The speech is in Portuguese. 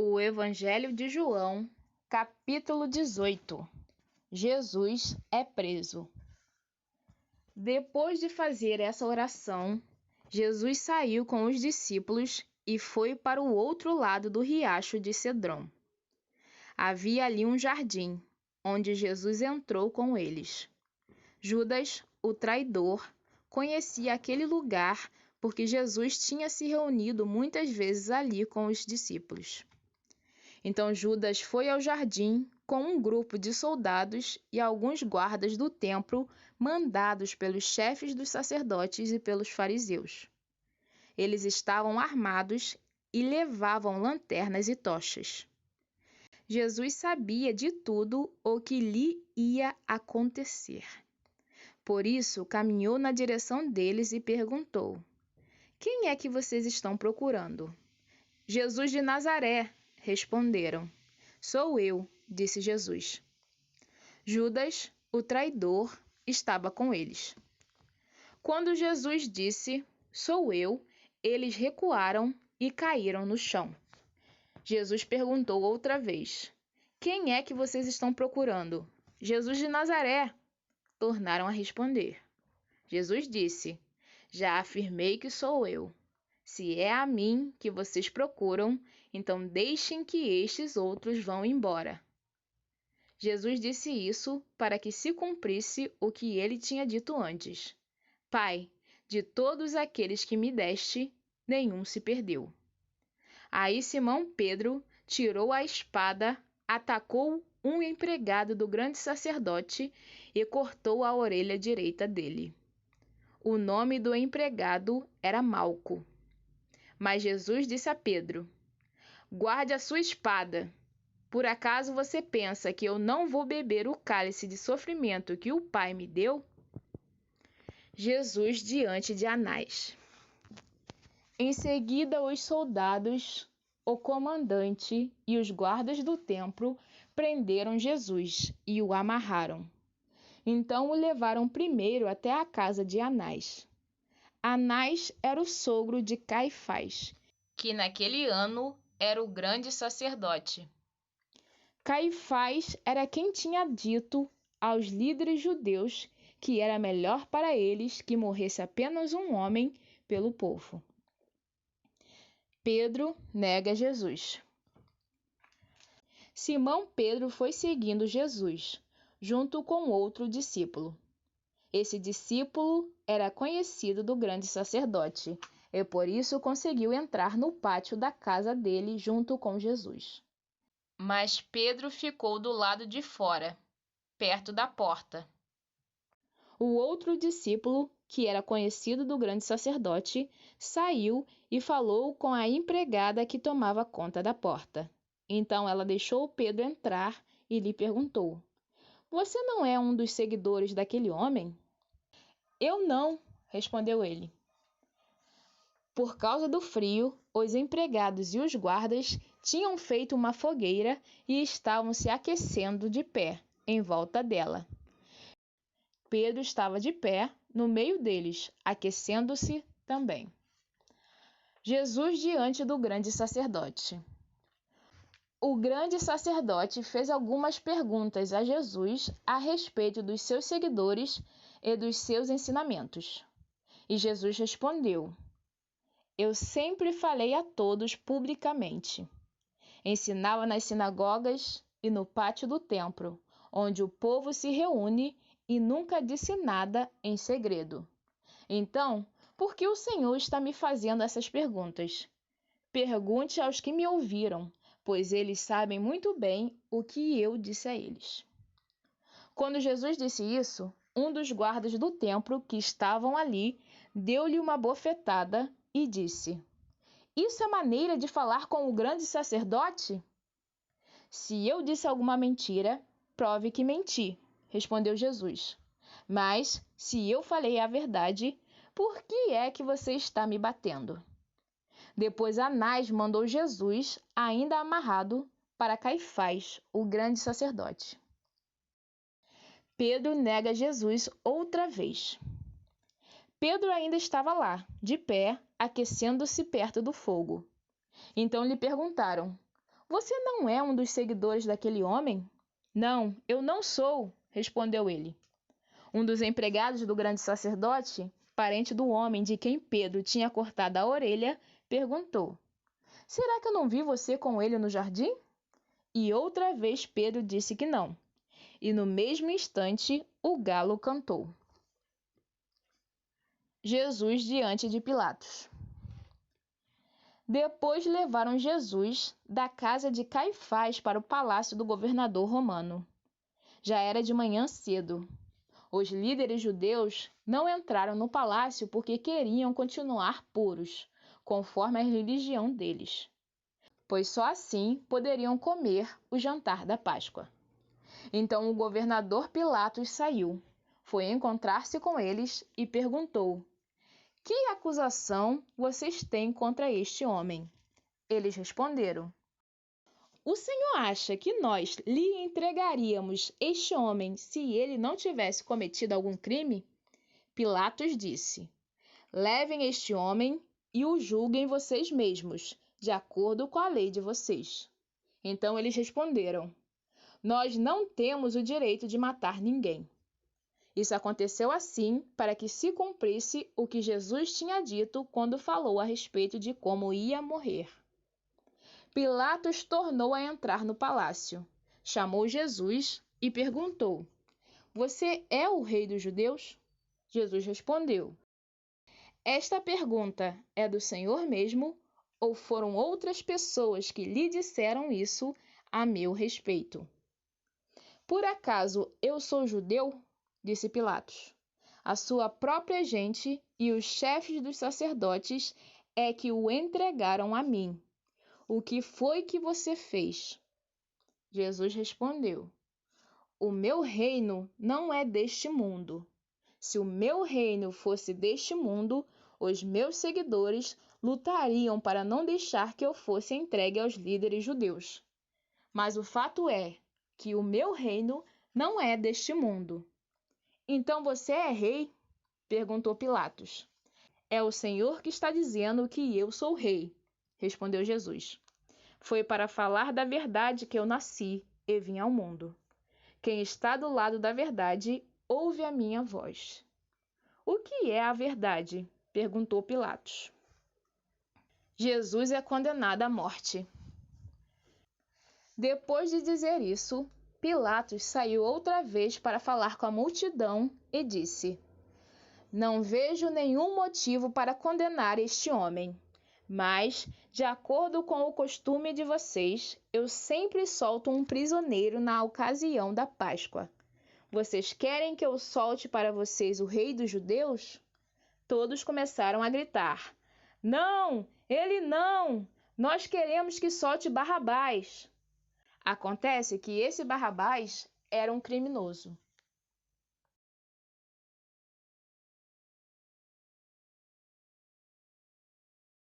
O Evangelho de João, capítulo 18. Jesus é preso. Depois de fazer essa oração, Jesus saiu com os discípulos e foi para o outro lado do riacho de Cedrom. Havia ali um jardim, onde Jesus entrou com eles. Judas, o traidor, conhecia aquele lugar porque Jesus tinha se reunido muitas vezes ali com os discípulos. Então Judas foi ao jardim com um grupo de soldados e alguns guardas do templo mandados pelos chefes dos sacerdotes e pelos fariseus. Eles estavam armados e levavam lanternas e tochas. Jesus sabia de tudo o que lhe ia acontecer. Por isso, caminhou na direção deles e perguntou: "Quem é que vocês estão procurando?" "Jesus de Nazaré", responderam. "Sou eu", disse Jesus. Judas, o traidor, estava com eles. Quando Jesus disse, "Sou eu", eles recuaram e caíram no chão. Jesus perguntou outra vez: "Quem é que vocês estão procurando?" "Jesus de Nazaré", tornaram a responder. Jesus disse: "Já afirmei que sou eu. Se é a mim que vocês procuram, então deixem que estes outros vão embora." Jesus disse isso para que se cumprisse o que ele tinha dito antes: "Pai, de todos aqueles que me deste, nenhum se perdeu." Aí Simão Pedro tirou a espada, atacou um empregado do grande sacerdote e cortou a orelha direita dele. O nome do empregado era Malco. Mas Jesus disse a Pedro: "Guarde a sua espada. Por acaso você pensa que eu não vou beber o cálice de sofrimento que o Pai me deu?" Jesus diante de Anás. Em seguida, os soldados, o comandante e os guardas do templo prenderam Jesus e o amarraram. Então o levaram primeiro até a casa de Anás. Anás era o sogro de Caifás, que naquele ano era o grande sacerdote. Caifás era quem tinha dito aos líderes judeus que era melhor para eles que morresse apenas um homem pelo povo. Pedro nega Jesus. Simão Pedro foi seguindo Jesus, junto com outro discípulo. Esse discípulo era conhecido do grande sacerdote, e por isso conseguiu entrar no pátio da casa dele junto com Jesus. Mas Pedro ficou do lado de fora, perto da porta. O outro discípulo, que era conhecido do grande sacerdote, saiu e falou com a empregada que tomava conta da porta. Então ela deixou Pedro entrar e lhe perguntou: "Você não é um dos seguidores daquele homem?" "Eu não", respondeu ele. Por causa do frio, os empregados e os guardas tinham feito uma fogueira e estavam se aquecendo de pé em volta dela. Pedro estava de pé no meio deles, aquecendo-se também. Jesus diante do grande sacerdote. O grande sacerdote fez algumas perguntas a Jesus a respeito dos seus seguidores e dos seus ensinamentos. E Jesus respondeu: "Eu sempre falei a todos publicamente. Ensinava nas sinagogas e no pátio do templo, onde o povo se reúne, e nunca disse nada em segredo. Então, por que o Senhor está me fazendo essas perguntas? Pergunte aos que me ouviram, pois eles sabem muito bem o que eu disse a eles." Quando Jesus disse isso, um dos guardas do templo que estavam ali deu-lhe uma bofetada e disse: "Isso é maneira de falar com o grande sacerdote?" "Se eu disse alguma mentira, prove que menti", respondeu Jesus. "Mas, se eu falei a verdade, por que é que você está me batendo?" Depois Anás mandou Jesus, ainda amarrado, para Caifás, o grande sacerdote. Pedro nega Jesus outra vez. Pedro ainda estava lá, de pé, aquecendo-se perto do fogo. Então lhe perguntaram: Você não é um dos seguidores daquele homem? Não, eu não sou, respondeu ele. Um dos empregados do grande sacerdote, parente do homem de quem Pedro tinha cortado a orelha, perguntou: Será que eu não vi você com ele no jardim? E outra vez Pedro disse que não. E no mesmo instante o galo cantou. Jesus diante de Pilatos. Depois levaram Jesus da casa de Caifás para o palácio do governador romano. Já era de manhã cedo. Os líderes judeus não entraram no palácio porque queriam continuar puros, conforme a religião deles, pois só assim poderiam comer o jantar da Páscoa. Então o governador Pilatos saiu, foi encontrar-se com eles e perguntou: Que acusação vocês têm contra este homem? Eles responderam: O senhor acha que nós lhe entregaríamos este homem se ele não tivesse cometido algum crime? Pilatos disse: Levem este homem e o julguem vocês mesmos, de acordo com a lei de vocês. Então eles responderam: Nós não temos o direito de matar ninguém. Isso aconteceu assim para que se cumprisse o que Jesus tinha dito quando falou a respeito de como ia morrer. Pilatos tornou a entrar no palácio, chamou Jesus e perguntou: Você é o rei dos judeus? Jesus respondeu: Esta pergunta é do Senhor mesmo, ou foram outras pessoas que lhe disseram isso a meu respeito? Por acaso eu sou judeu? Disse Pilatos. A sua própria gente e os chefes dos sacerdotes é que o entregaram a mim. O que foi que você fez? Jesus respondeu: O meu reino não é deste mundo. Se o meu reino fosse deste mundo, os meus seguidores lutariam para não deixar que eu fosse entregue aos líderes judeus. Mas o fato é que o meu reino não é deste mundo. Então você é rei? Perguntou Pilatos. É o Senhor que está dizendo que eu sou rei, respondeu Jesus. Foi para falar da verdade que eu nasci e vim ao mundo. Quem está do lado da verdade, ouve a minha voz. O que é a verdade? Perguntou Pilatos. Jesus é condenado à morte. Depois de dizer isso, Pilatos saiu outra vez para falar com a multidão e disse: Não vejo nenhum motivo para condenar este homem. Mas, de acordo com o costume de vocês, eu sempre solto um prisioneiro na ocasião da Páscoa. Vocês querem que eu solte para vocês o rei dos judeus? Todos começaram a gritar: Não, ele não! Nós queremos que solte Barrabás. Acontece que esse Barrabás era um criminoso.